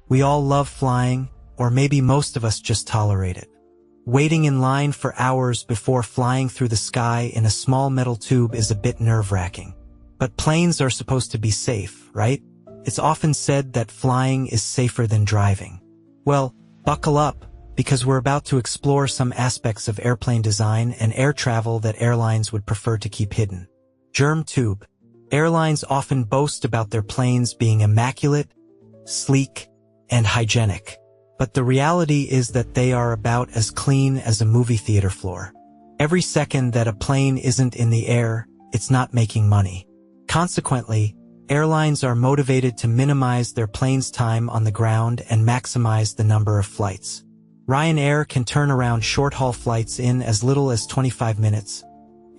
We all love flying, or maybe most of us just tolerate it. Waiting in line for hours before flying through the sky in a small metal tube is a bit nerve-wracking. But planes are supposed to be safe, right? It's often said that flying is safer than driving. Well, buckle up, because we're about to explore some aspects of airplane design and air travel that airlines would prefer to keep hidden. Germ tube. Airlines often boast about their planes being immaculate, sleek, and hygienic. But the reality is that they are about as clean as a movie theater floor. Every second that a plane isn't in the air, it's not making money. Consequently, airlines are motivated to minimize their plane's time on the ground and maximize the number of flights. Ryanair can turn around short-haul flights in as little as 25 minutes,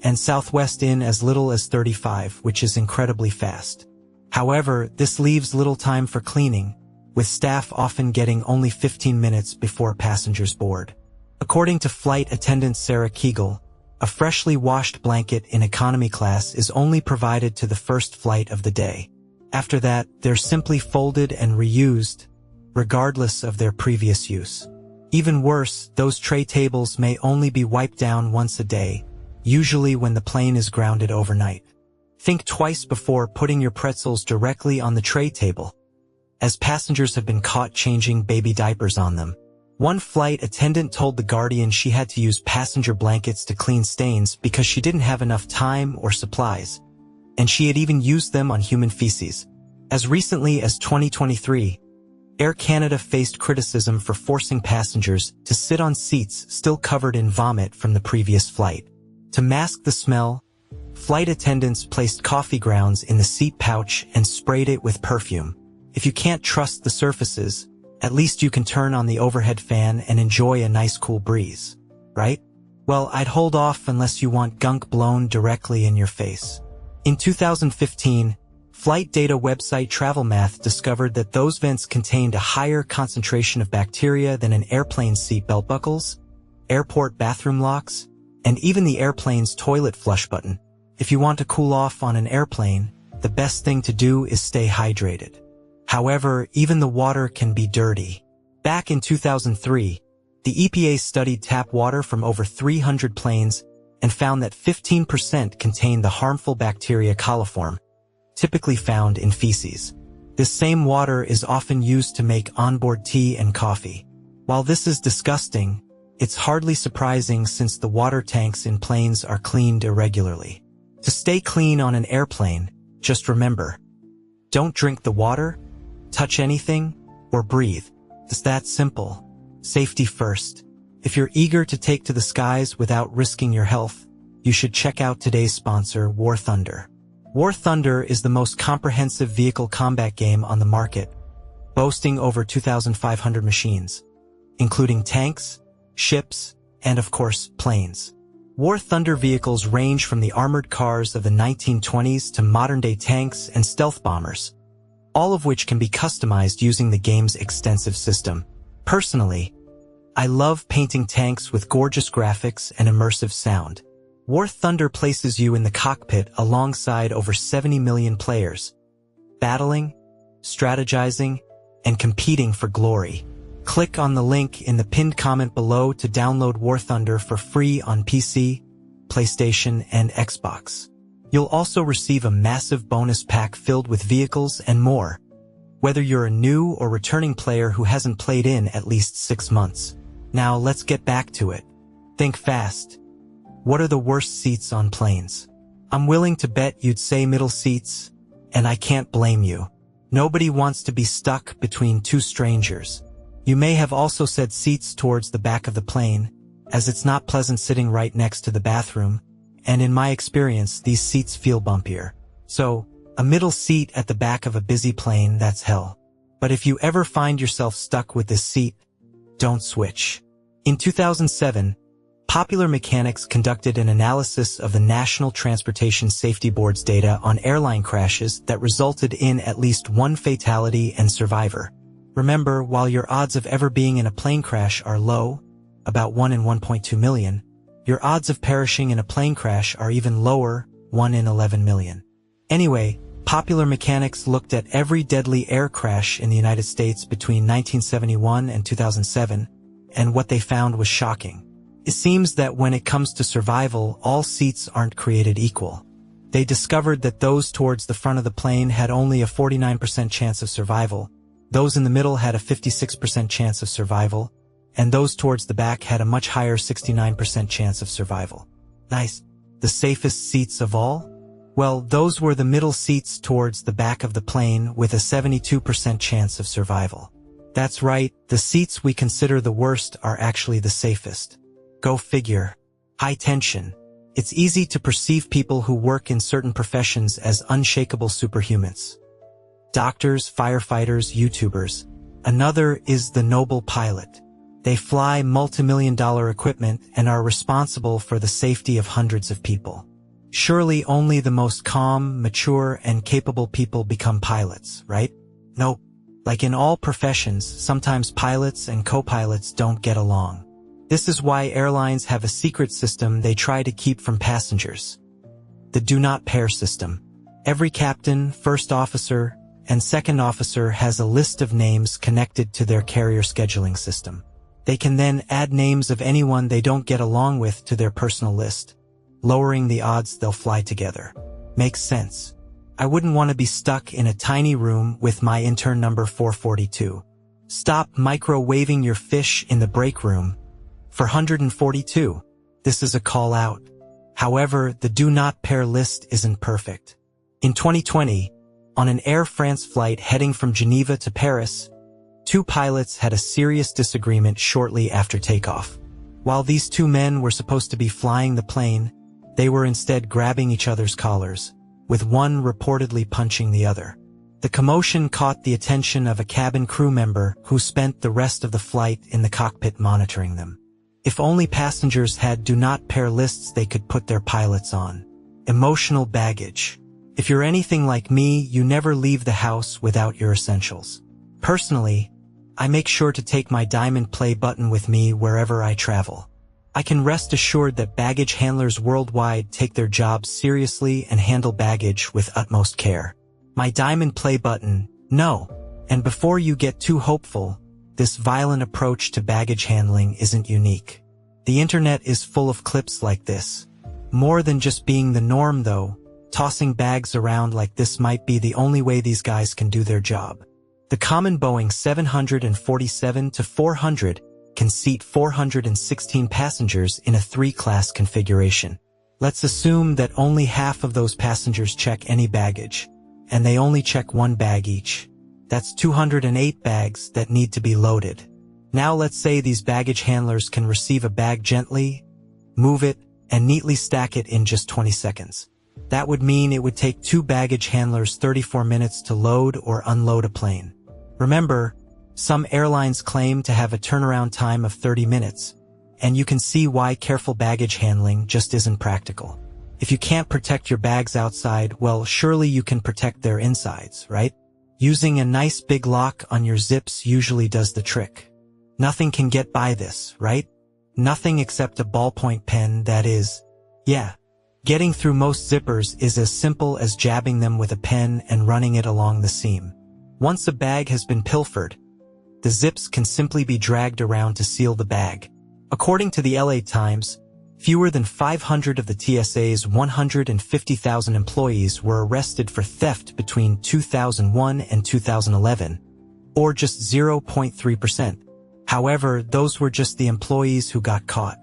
and Southwest in as little as 35, which is incredibly fast. However, this leaves little time for cleaning, with staff often getting only 15 minutes before passengers board. According to flight attendant Sarah Kegel, a freshly washed blanket in economy class is only provided to the first flight of the day. After that, they're simply folded and reused, regardless of their previous use. Even worse, those tray tables may only be wiped down once a day, usually when the plane is grounded overnight. Think twice before putting your pretzels directly on the tray table, as passengers have been caught changing baby diapers on them. One flight attendant told The Guardian she had to use passenger blankets to clean stains because she didn't have enough time or supplies, and she had even used them on human feces. As recently as 2023, Air Canada faced criticism for forcing passengers to sit on seats still covered in vomit from the previous flight. To mask the smell, flight attendants placed coffee grounds in the seat pouch and sprayed it with perfume. If you can't trust the surfaces, at least you can turn on the overhead fan and enjoy a nice cool breeze, right? Well, I'd hold off unless you want gunk blown directly in your face. In 2015, flight data website TravelMath discovered that those vents contained a higher concentration of bacteria than an airplane seat belt buckles, airport bathroom locks, and even the airplane's toilet flush button. If you want to cool off on an airplane, the best thing to do is stay hydrated. However, even the water can be dirty. Back in 2003, the EPA studied tap water from over 300 planes and found that 15% contained the harmful bacteria coliform, typically found in feces. This same water is often used to make onboard tea and coffee. While this is disgusting, it's hardly surprising since the water tanks in planes are cleaned irregularly. To stay clean on an airplane, just remember, don't drink the water, touch anything, or breathe. It's that simple. Safety first. If you're eager to take to the skies without risking your health, you should check out today's sponsor, War Thunder. War Thunder is the most comprehensive vehicle combat game on the market, boasting over 2,500 machines, including tanks, ships, and of course, planes. War Thunder vehicles range from the armored cars of the 1920s to modern-day tanks and stealth bombers, all of which can be customized using the game's extensive system. Personally, I love painting tanks with gorgeous graphics and immersive sound. War Thunder places you in the cockpit alongside over 70 million players, battling, strategizing, and competing for glory. Click on the link in the pinned comment below to download War Thunder for free on PC, PlayStation, and Xbox. You'll also receive a massive bonus pack filled with vehicles and more, whether you're a new or returning player who hasn't played in at least 6 months. Now let's get back to it. Think fast. What are the worst seats on planes? I'm willing to bet you'd say middle seats, and I can't blame you. Nobody wants to be stuck between two strangers. You may have also said seats towards the back of the plane, as it's not pleasant sitting right next to the bathroom, and in my experience, these seats feel bumpier. So, a middle seat at the back of a busy plane, that's hell. But if you ever find yourself stuck with this seat, don't switch. In 2007, Popular Mechanics conducted an analysis of the National Transportation Safety Board's data on airline crashes that resulted in at least one fatality and survivor. Remember, while your odds of ever being in a plane crash are low, about 1 in 1.2 million, your odds of perishing in a plane crash are even lower, 1 in 11 million. Anyway, Popular mechanics looked at every deadly air crash in the United States between 1971 and 2007, and what they found was shocking. It seems that when it comes to survival, all seats aren't created equal. They discovered that those towards the front of the plane had only a 49% chance of survival, those in the middle had a 56% chance of survival, and those towards the back had a much higher 69% chance of survival. Nice. The safest seats of all? Well, those were the middle seats towards the back of the plane with a 72% chance of survival. That's right, the seats we consider the worst are actually the safest. Go figure. High tension. It's easy to perceive people who work in certain professions as unshakable superhumans. Doctors, firefighters, YouTubers. Another is the noble pilot. They fly multi-million-dollar equipment and are responsible for the safety of hundreds of people. Surely only the most calm, mature, and capable people become pilots, right? Nope. Like in all professions, sometimes pilots and co-pilots don't get along. This is why airlines have a secret system they try to keep from passengers. The do not pair system. Every captain, first officer, and second officer has a list of names connected to their carrier scheduling system. They can then add names of anyone they don't get along with to their personal list, lowering the odds they'll fly together. Makes sense. I wouldn't want to be stuck in a tiny room with my intern number 442. Stop microwaving your fish in the break room. For 142, this is a call out. However, the do not pair list isn't perfect. In 2020, on an Air France flight heading from Geneva to Paris, two pilots had a serious disagreement shortly after takeoff. While these two men were supposed to be flying the plane, they were instead grabbing each other's collars, with one reportedly punching the other. The commotion caught the attention of a cabin crew member who spent the rest of the flight in the cockpit monitoring them. If only passengers had do not pair lists they could put their pilots on. Emotional baggage. If you're anything like me, you never leave the house without your essentials. Personally, I make sure to take my diamond play button with me wherever I travel. I can rest assured that baggage handlers worldwide take their jobs seriously and handle baggage with utmost care. My diamond play button, no. And before you get too hopeful, this violent approach to baggage handling isn't unique. The internet is full of clips like this. More than just being the norm though, tossing bags around like this might be the only way these guys can do their job. The common Boeing 747-400 can seat 416 passengers in a 3-class configuration. Let's assume that only half of those passengers check any baggage, and they only check one bag each. That's 208 bags that need to be loaded. Now let's say these baggage handlers can receive a bag gently, move it, and neatly stack it in just 20 seconds. That would mean it would take 2 baggage handlers 34 minutes to load or unload a plane. Remember, some airlines claim to have a turnaround time of 30 minutes, and you can see why careful baggage handling just isn't practical. If you can't protect your bags outside, well, surely you can protect their insides, right? Using a nice big lock on your zips usually does the trick. Nothing can get by this, right? Nothing except a ballpoint pen, that is. Yeah. Getting through most zippers is as simple as jabbing them with a pen and running it along the seam. Once a bag has been pilfered, the zips can simply be dragged around to seal the bag. According to the LA Times, fewer than 500 of the TSA's 150,000 employees were arrested for theft between 2001 and 2011, or just 0.3%. However, those were just the employees who got caught.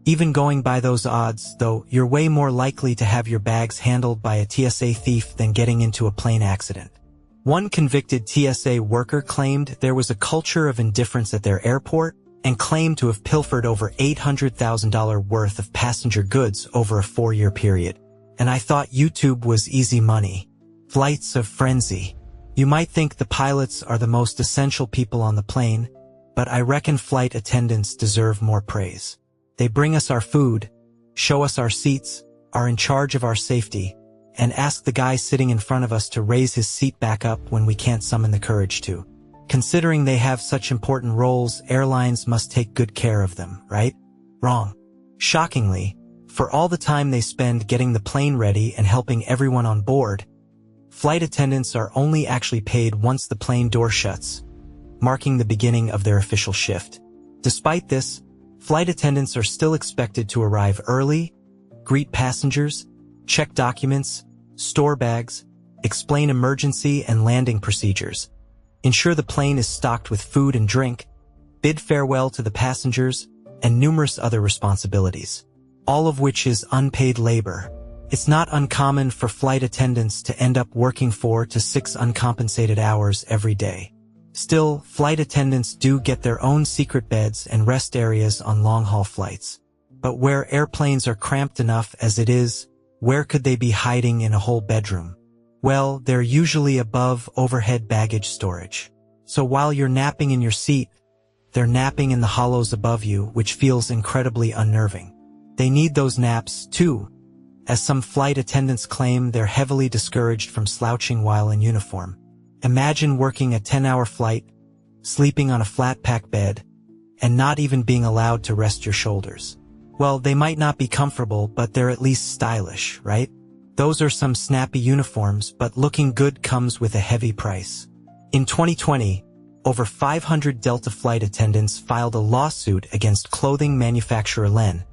Even going by those odds, though, you're way more likely to have your bags handled by a TSA thief than getting into a plane accident. One convicted TSA worker claimed there was a culture of indifference at their airport and claimed to have pilfered over $800,000 worth of passenger goods over a 4-year period. And I thought YouTube was easy money. Flights of frenzy. You might think the pilots are the most essential people on the plane, but I reckon flight attendants deserve more praise. They bring us our food, show us our seats, are in charge of our safety, and ask the guy sitting in front of us to raise his seat back up when we can't summon the courage to. Considering they have such important roles, airlines must take good care of them, right? Wrong. Shockingly, for all the time they spend getting the plane ready and helping everyone on board, Flight attendants are only actually paid once the plane door shuts, marking the beginning of their official shift. Despite this, flight attendants are still expected to arrive early, greet passengers, check documents, store bags, explain emergency and landing procedures, ensure the plane is stocked with food and drink, bid farewell to the passengers, and numerous other responsibilities, all of which is unpaid labor. It's not uncommon for flight attendants to end up working 4 to 6 uncompensated hours every day. Still, flight attendants do get their own secret beds and rest areas on long-haul flights. But where airplanes are cramped enough as it is, where could they be hiding in a whole bedroom? Well, they're usually above overhead baggage storage. So while you're napping in your seat, they're napping in the hollows above you, which feels incredibly unnerving. They need those naps, too, as some flight attendants claim they're heavily discouraged from slouching while in uniform. Imagine working a 10-hour flight, sleeping on a flat-pack bed, and not even being allowed to rest your shoulders. Well, they might not be comfortable, but they're at least stylish, right? Those are some snappy uniforms, but looking good comes with a heavy price. In 2020, over 500 Delta flight attendants filed a lawsuit against clothing manufacturer Len,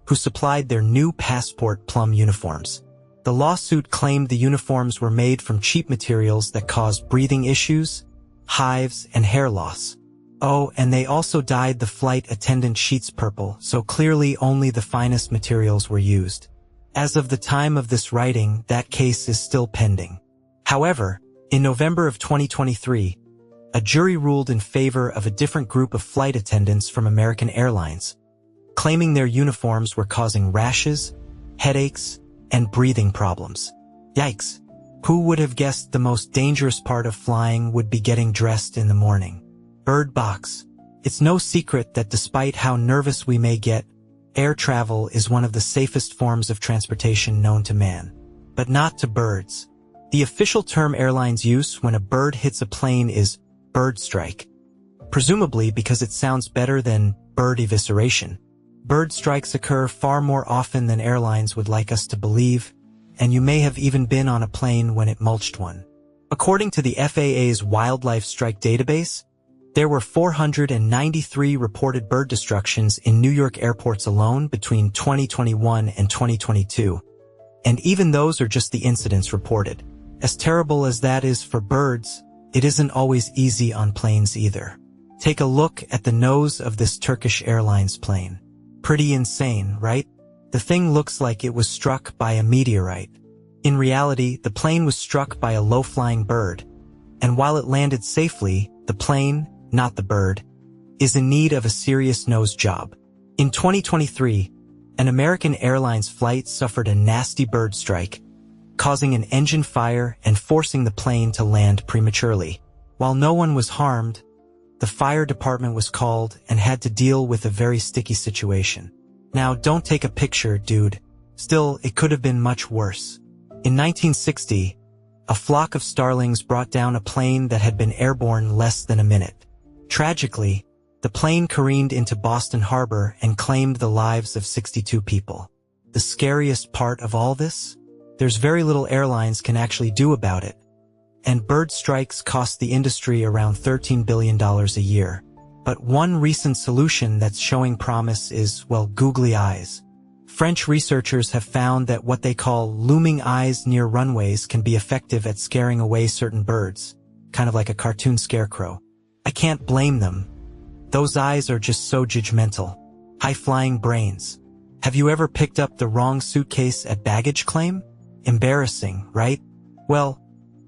who supplied their new Passport Plum uniforms. The lawsuit claimed the uniforms were made from cheap materials that caused breathing issues, hives, and hair loss. Oh, and they also dyed the flight attendant sheets purple, so clearly only the finest materials were used. As of the time of this writing, that case is still pending. However, in November of 2023, a jury ruled in favor of a different group of flight attendants from American Airlines, claiming their uniforms were causing rashes, headaches, and breathing problems. Yikes! Who would have guessed the most dangerous part of flying would be getting dressed in the morning? Bird box. It's no secret that despite how nervous we may get, air travel is one of the safest forms of transportation known to man. But not to birds. The official term airlines use when a bird hits a plane is bird strike, presumably because it sounds better than bird evisceration. Bird strikes occur far more often than airlines would like us to believe, and you may have even been on a plane when it mulched one. According to the FAA's Wildlife Strike Database, there were 493 reported bird destructions in New York airports alone between 2021 and 2022. And even those are just the incidents reported. As terrible as that is for birds, it isn't always easy on planes either. Take a look at the nose of this Turkish Airlines plane. Pretty insane, right? The thing looks like it was struck by a meteorite. In reality, the plane was struck by a low-flying bird, and while it landed safely, the plane, not the bird, is in need of a serious nose job. In 2023, an American Airlines flight suffered a nasty bird strike, causing an engine fire and forcing the plane to land prematurely. While no one was harmed, the fire department was called and had to deal with a very sticky situation. Now, don't take a picture, dude. Still, it could have been much worse. In 1960, a flock of starlings brought down a plane that had been airborne less than a minute. Tragically, the plane careened into Boston Harbor and claimed the lives of 62 people. The scariest part of all this? There's very little airlines can actually do about it. And bird strikes cost the industry around $13 billion a year. But one recent solution that's showing promise is, well, googly eyes. French researchers have found that what they call looming eyes near runways can be effective at scaring away certain birds, kind of like a cartoon scarecrow. I can't blame them. Those eyes are just so judgmental. High-flying brains. Have you ever picked up the wrong suitcase at baggage claim? Embarrassing, right? Well,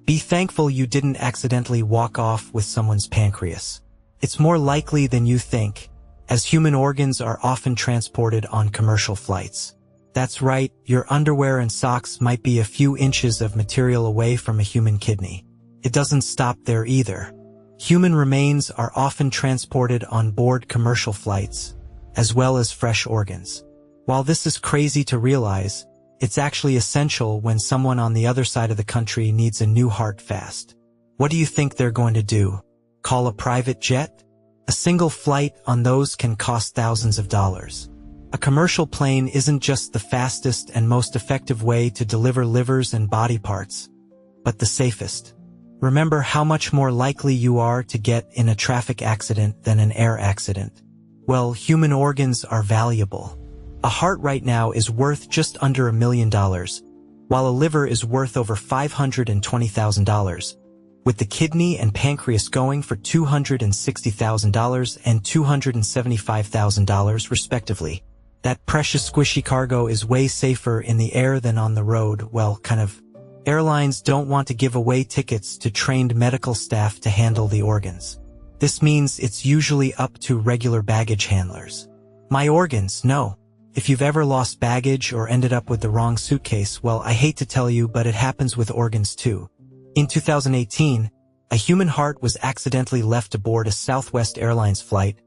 be thankful you didn't accidentally walk off with someone's pancreas. It's more likely than you think, as human organs are often transported on commercial flights. That's right, your underwear and socks might be a few inches of material away from a human kidney. It doesn't stop there either. Human remains are often transported on board commercial flights, as well as fresh organs. While this is crazy to realize, it's actually essential when someone on the other side of the country needs a new heart fast. What do you think they're going to do? Call a private jet? A single flight on those can cost thousands of dollars. A commercial plane isn't just the fastest and most effective way to deliver livers and body parts. but the safest. Remember how much more likely you are to get in a traffic accident than an air accident. Well, human organs are valuable. A heart right now is worth just under $1 million, while a liver is worth over $520,000, with the kidney and pancreas going for $260,000 and $275,000 respectively. That precious squishy cargo is way safer in the air than on the road, well, kind of. Airlines don't want to give away tickets to trained medical staff to handle the organs. This means it's usually up to regular baggage handlers. My organs, no. If you've ever lost baggage or ended up with the wrong suitcase, well, I hate to tell you, but it happens with organs too. In 2018, a human heart was accidentally left aboard a Southwest Airlines flight,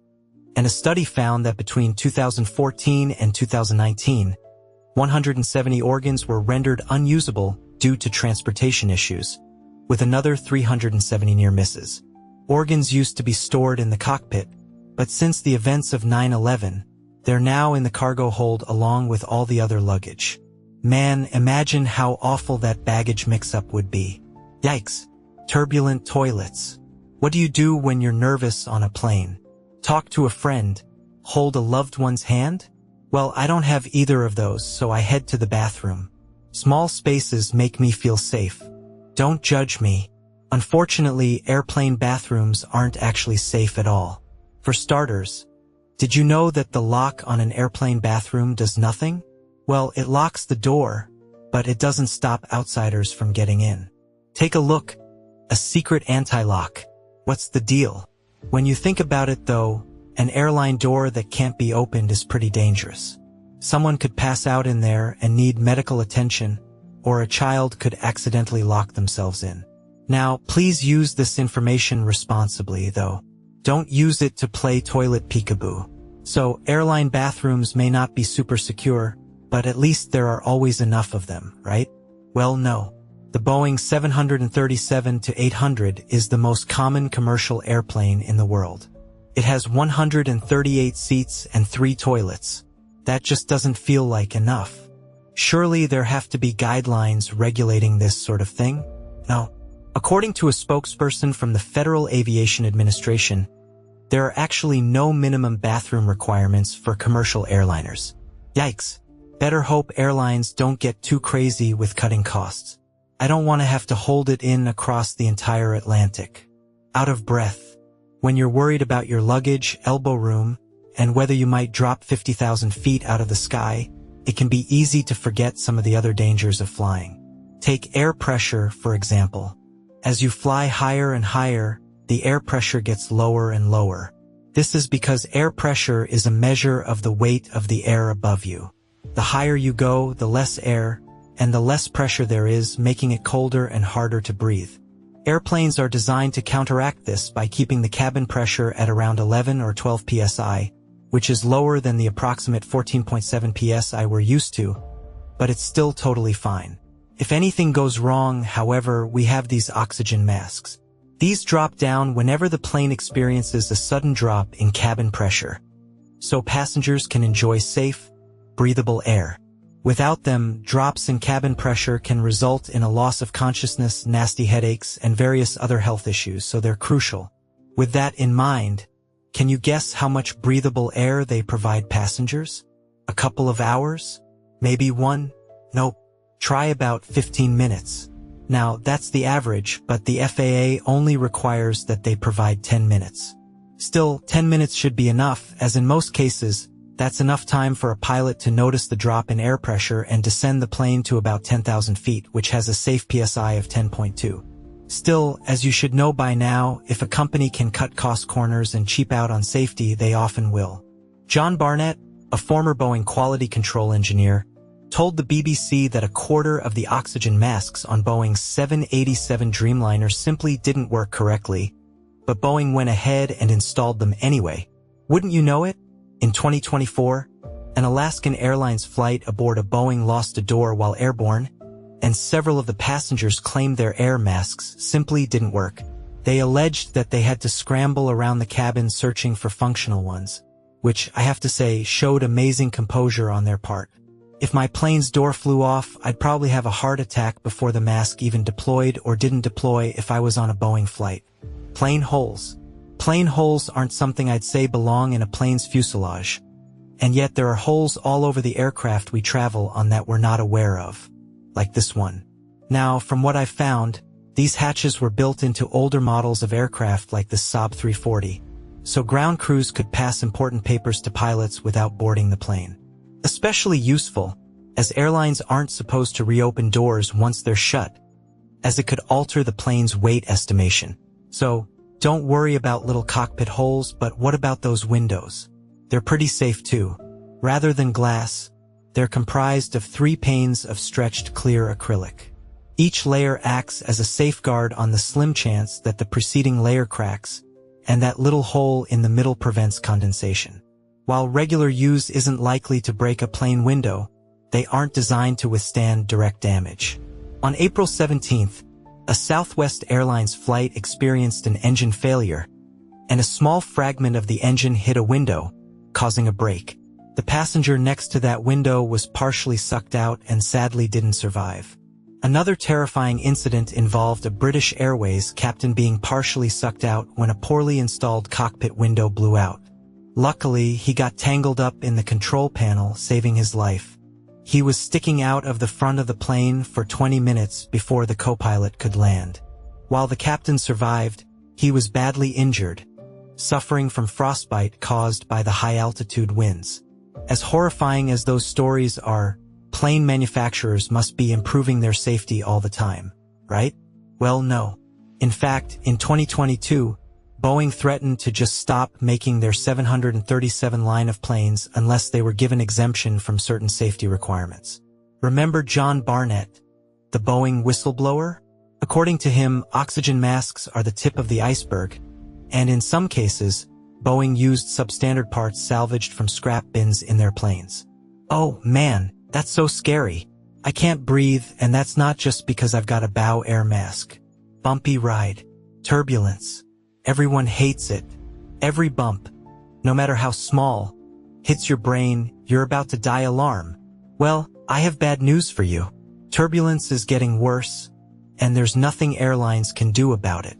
and a study found that between 2014 and 2019, 170 organs were rendered unusable due to transportation issues, with another 370 near misses. Organs used to be stored in the cockpit, but since the events of 9/11, they're now in the cargo hold along with all the other luggage. Man, imagine how awful that baggage mix-up would be. Yikes. Turbulent toilets. What do you do when you're nervous on a plane? Talk to a friend? Hold a loved one's hand? Well, I don't have either of those, so I head to the bathroom. Small spaces make me feel safe. Don't judge me. Unfortunately, airplane bathrooms aren't actually safe at all. For starters, did you know that the lock on an airplane bathroom does nothing? Well, it locks the door, but it doesn't stop outsiders from getting in. Take a look. A secret anti-lock. What's the deal? When you think about it though, an airline door that can't be opened is pretty dangerous. Someone could pass out in there and need medical attention, or a child could accidentally lock themselves in. Now, please use this information responsibly, though. Don't use it to play toilet peekaboo. So, airline bathrooms may not be super secure, but at least there are always enough of them, right? Well, no. The Boeing 737-800 is the most common commercial airplane in the world. It has 138 seats and 3 toilets. That just doesn't feel like enough. Surely there have to be guidelines regulating this sort of thing? No. According to a spokesperson from the Federal Aviation Administration, there are actually no minimum bathroom requirements for commercial airliners. Yikes. Better hope airlines don't get too crazy with cutting costs. I don't want to have to hold it in across the entire Atlantic. Out of breath. When you're worried about your luggage, elbow room, and whether you might drop 50,000 feet out of the sky, it can be easy to forget some of the other dangers of flying. Take air pressure, for example. As you fly higher and higher, the air pressure gets lower and lower. This is because air pressure is a measure of the weight of the air above you. The higher you go, the less air, and the less pressure there is, making it colder and harder to breathe. Airplanes are designed to counteract this by keeping the cabin pressure at around 11 or 12 psi, which is lower than the approximate 14.7 psi we're used to, but it's still totally fine. If anything goes wrong, however, we have these oxygen masks. These drop down whenever the plane experiences a sudden drop in cabin pressure, so passengers can enjoy safe, breathable air. Without them, drops in cabin pressure can result in a loss of consciousness, nasty headaches, and various other health issues, so they're crucial. With that in mind, can you guess how much breathable air they provide passengers? A couple of hours? Maybe 1? Nope. Try about 15 minutes. Now, that's the average, but the FAA only requires that they provide 10 minutes. Still, 10 minutes should be enough, as in most cases, that's enough time for a pilot to notice the drop in air pressure and descend the plane to about 10,000 feet, which has a safe PSI of 10.2. Still, as you should know by now, if a company can cut cost corners and cheap out on safety, they often will. John Barnett, a former Boeing quality control engineer, told the BBC that a quarter of the oxygen masks on Boeing's 787 Dreamliner simply didn't work correctly, but Boeing went ahead and installed them anyway. Wouldn't you know it? In 2024, an Alaskan Airlines flight aboard a Boeing lost a door while airborne, and several of the passengers claimed their air masks simply didn't work. They alleged that they had to scramble around the cabin searching for functional ones, which I have to say showed amazing composure on their part. If my plane's door flew off, I'd probably have a heart attack before the mask even deployed or didn't deploy if I was on a Boeing flight. Plane holes. Plane holes aren't something I'd say belong in a plane's fuselage. And yet there are holes all over the aircraft we travel on that we're not aware of. Like this one. Now, from what I've found, these hatches were built into older models of aircraft like the Saab 340, so ground crews could pass important papers to pilots without boarding the plane. Especially useful, as airlines aren't supposed to reopen doors once they're shut, as it could alter the plane's weight estimation. So, don't worry about little cockpit holes, but what about those windows? They're pretty safe too. Rather than glass, they're comprised of 3 panes of stretched clear acrylic. Each layer acts as a safeguard on the slim chance that the preceding layer cracks, and that little hole in the middle prevents condensation. While regular use isn't likely to break a plane window, they aren't designed to withstand direct damage. On April 17th, a Southwest Airlines flight experienced an engine failure, and a small fragment of the engine hit a window, causing a break. The passenger next to that window was partially sucked out and sadly didn't survive. Another terrifying incident involved a British Airways captain being partially sucked out when a poorly installed cockpit window blew out. Luckily, he got tangled up in the control panel, saving his life. He was sticking out of the front of the plane for 20 minutes before the co-pilot could land. While the captain survived, he was badly injured, suffering from frostbite caused by the high-altitude winds. As horrifying as those stories are, plane manufacturers must be improving their safety all the time, right? Well, no. In fact, in 2022, Boeing threatened to just stop making their 737 line of planes unless they were given exemption from certain safety requirements. Remember John Barnett, the Boeing whistleblower? According to him, oxygen masks are the tip of the iceberg, and in some cases, Boeing used substandard parts salvaged from scrap bins in their planes. Oh man, that's so scary. I can't breathe, and that's not just because I've got a bow air mask. Bumpy ride. Turbulence. Everyone hates it. Every bump, no matter how small, hits your brain, you're about to die alarm. Well, I have bad news for you. Turbulence is getting worse, and there's nothing airlines can do about it.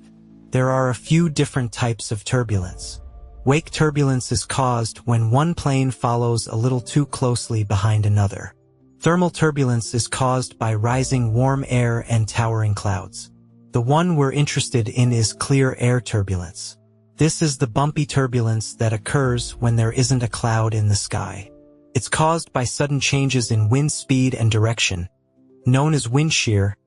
There are a few different types of turbulence. Wake turbulence is caused when one plane follows a little too closely behind another. Thermal turbulence is caused by rising warm air and towering clouds. The one we're interested in is clear air turbulence. This is the bumpy turbulence that occurs when there isn't a cloud in the sky. It's caused by sudden changes in wind speed and direction, known as wind shear,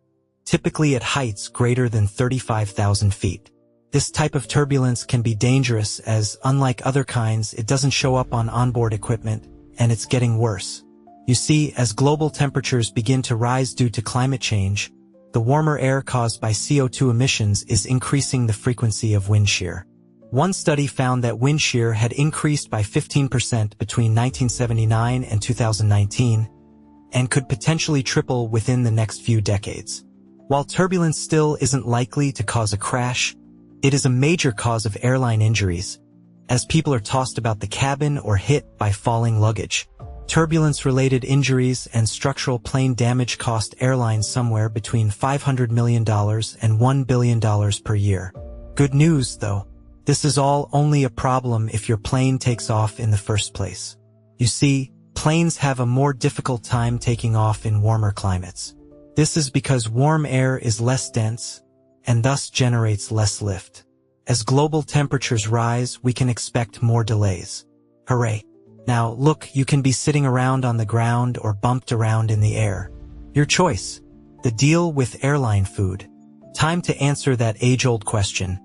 typically at heights greater than 35,000 feet. This type of turbulence can be dangerous as, unlike other kinds, it doesn't show up on onboard equipment, and it's getting worse. You see, as global temperatures begin to rise due to climate change, the warmer air caused by CO2 emissions is increasing the frequency of wind shear. One study found that wind shear had increased by 15% between 1979 and 2019, and could potentially triple within the next few decades. While turbulence still isn't likely to cause a crash, it is a major cause of airline injuries, as people are tossed about the cabin or hit by falling luggage. Turbulence-related injuries and structural plane damage cost airlines somewhere between $500 million and $1 billion per year. Good news, though. This is all only a problem if your plane takes off in the first place. You see, planes have a more difficult time taking off in warmer climates. This is because warm air is less dense and thus generates less lift. As global temperatures rise, we can expect more delays. Hooray! Now, look, you can be sitting around on the ground or bumped around in the air. Your choice. The deal with airline food. Time to answer that age-old question.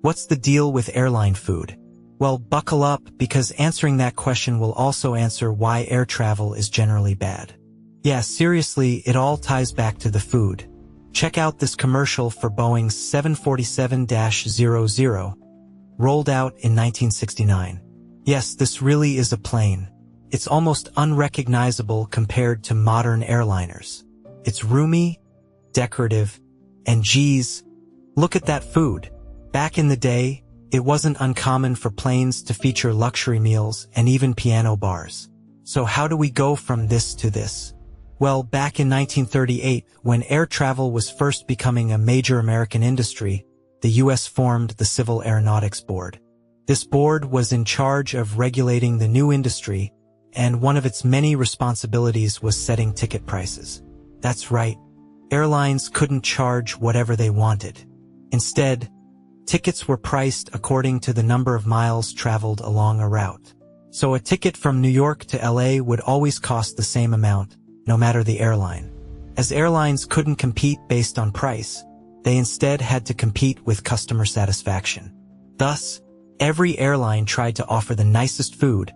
What's the deal with airline food? Well, buckle up, because answering that question will also answer why air travel is generally bad. Yeah, seriously, it all ties back to the food. Check out this commercial for Boeing's 747-00, rolled out in 1969. Yes, this really is a plane. It's almost unrecognizable compared to modern airliners. It's roomy, decorative, and geez, look at that food. Back in the day, it wasn't uncommon for planes to feature luxury meals and even piano bars. So how do we go from this to this? Well, back in 1938, when air travel was first becoming a major American industry, the U.S. formed the Civil Aeronautics Board. This board was in charge of regulating the new industry, and one of its many responsibilities was setting ticket prices. That's right, airlines couldn't charge whatever they wanted. Instead, tickets were priced according to the number of miles traveled along a route. So a ticket from New York to LA would always cost the same amount, no matter the airline. As airlines couldn't compete based on price, they instead had to compete with customer satisfaction. Thus, every airline tried to offer the nicest food,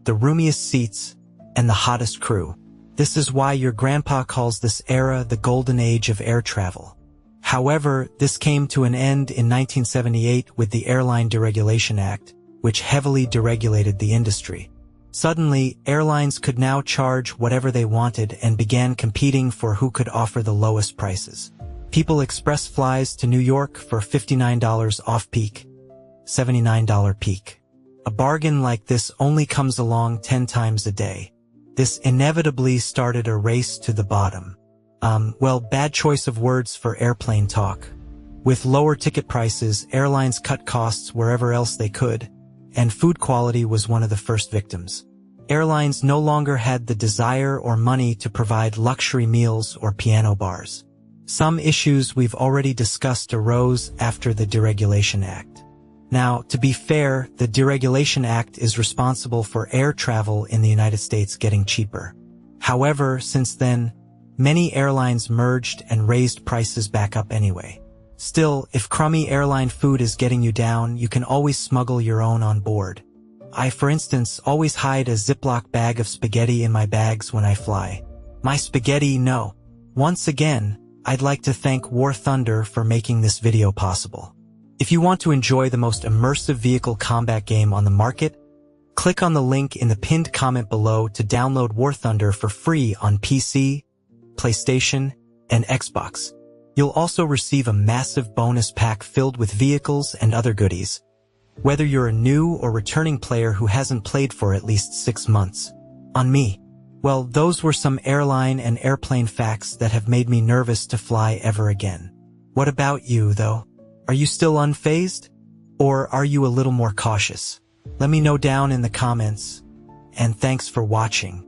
the roomiest seats, and the hottest crew. This is why your grandpa calls this era the golden age of air travel. However, this came to an end in 1978 with the Airline Deregulation Act, which heavily deregulated the industry. Suddenly, airlines could now charge whatever they wanted and began competing for who could offer the lowest prices. People Express flies to New York for $59 off-peak, $79 peak. A bargain like this only comes along 10 times a day. This inevitably started a race to the bottom. Bad choice of words for airplane talk. With lower ticket prices, airlines cut costs wherever else they could, and food quality was one of the first victims. Airlines no longer had the desire or money to provide luxury meals or piano bars. Some issues we've already discussed arose after the Deregulation Act. Now, to be fair, the Deregulation Act is responsible for air travel in the United States getting cheaper. However, since then, many airlines merged and raised prices back up anyway. Still, if crummy airline food is getting you down, you can always smuggle your own on board. I, for instance, always hide a Ziploc bag of spaghetti in my bags when I fly. My spaghetti, no. Once again, I'd like to thank War Thunder for making this video possible. If you want to enjoy the most immersive vehicle combat game on the market, click on the link in the pinned comment below to download War Thunder for free on PC, PlayStation, and Xbox. You'll also receive a massive bonus pack filled with vehicles and other goodies, whether you're a new or returning player who hasn't played for at least 6 months. On me. Well, those were some airline and airplane facts that have made me nervous to fly ever again. What about you, though? Are you still unfazed? Or are you a little more cautious? Let me know down in the comments. And thanks for watching.